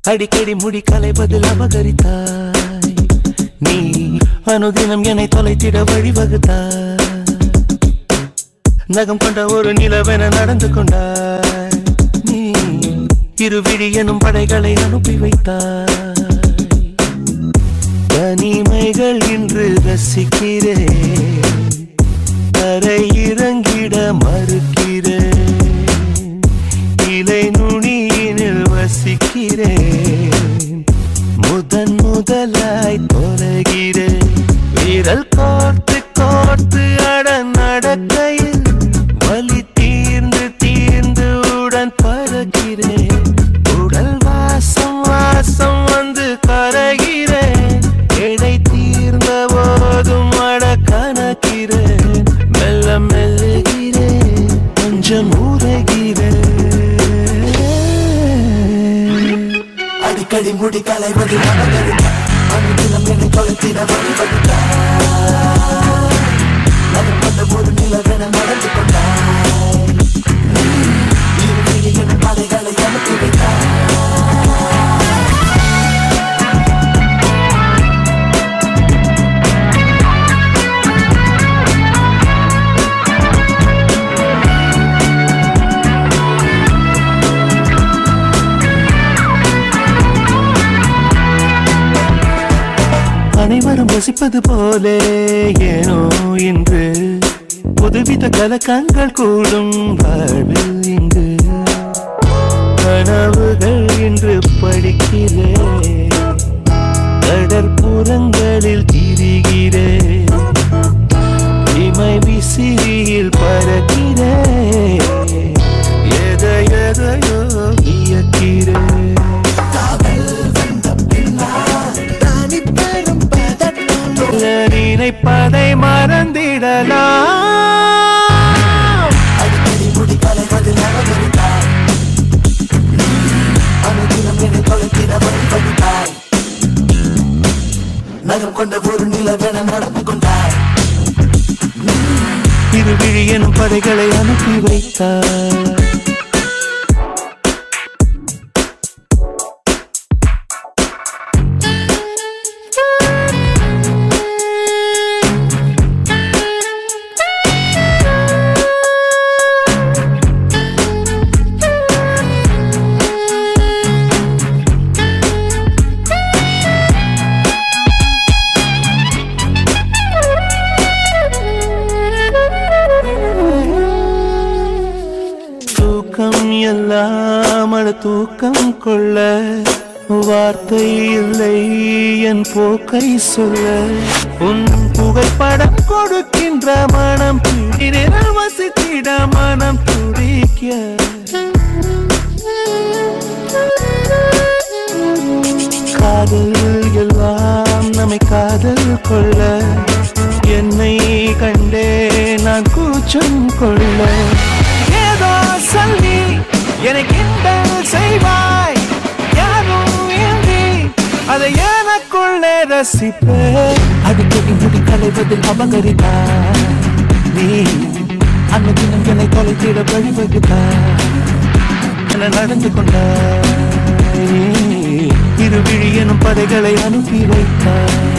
அடிக்கடி முடி கலைப்பதில் அபகரித்தாய் நீ அனுதினம் என்னை தொலைத்திட வழிவகுத்தாய் நகம் கொண்ட ஒரு நிலவென நடந்து கொண்டாய் நீ இருவிழி எனும் படைகளை அனுப்பி வைத்தாய் தனிமைகள் இன்று ரசிக்கிறேன் தரை இறங்கிட மறுக்கிறேன் இலை நுனியினில் வசிக்கிறேன் முதன் முதலாய் தொலைகிறேன் வீரல் கோர்த்து கோர்த்து அட நடக்கையில் வலி தீர்ந்து தீர்ந்து உடன் பறக்கிறேன் உடல் வாசம் வாசம் வந்து கரைகிறேன் எடை தீர்ந்த போதும் அட கணக்கிறேன் மெல்ல மெல்லுகிறேன் கொஞ்சம் உரைகிறேன் அடிக்கடி முடி கலைவது அனுதினம் என்னை தொலைத்திட வழிவகுத்தாய் நகம் கொண்ட ஒரு நிலவென நடந்து கொண்டாய் இருவிழி எனும் படைகளை அனுப்பி வைத்தாய் அனைவரும் ரசிப்பது போலே ஏனோ இன்று புதுவித கலக்கங்கள் கூடும் வாழ்வில் இங்கு கனவுகள் இன்று படிக்கிறேன் கடற்புறங்களில் திரிகிறேன் இமை விசிறியில் பறக்கிறேன் எதையோ இயக்கிறேன் நினைப்பதை மறந்திடலாம் அடிக்கடி முடி கலைவதில் அபகரித்தாய் அனுதினம் என்னை தொலைத்திட வழிவகுத்தாய் நகம் கொண்ட ஒரு நிலவென நடந்து கொண்டாய் இருவிழி எனும் படைகளை அனுப்பி வைத்தாய் எல்லாம் தூக்கம் கொள்ள வார்த்தை இல்லை என் போக்கை சொல்ல உன் புகைப்படம் கொடுக்கின்ற மனம் பிடிநிழல் வசித்திட மனம் துடிக்க காதல் எல்லாம் நம்மை காதல் கொள்ள என்னை கண்டே நான் கூச்சம் கொள்ள சொல்லி எனக்கு செய்வாய் யாரும் ஏந்தி அதை எனக்குள்ளே ரசிப்பேன் அடிக்கடி முடி கலைவதில் அபகரித்தாய் நீ அன்னைக்கு என்னை தொலைத்திட வழிவகுத்தாய் நடந்து கொண்டாய் இருவிழி எனும் படைகளை அனுப்பி வைத்தாய்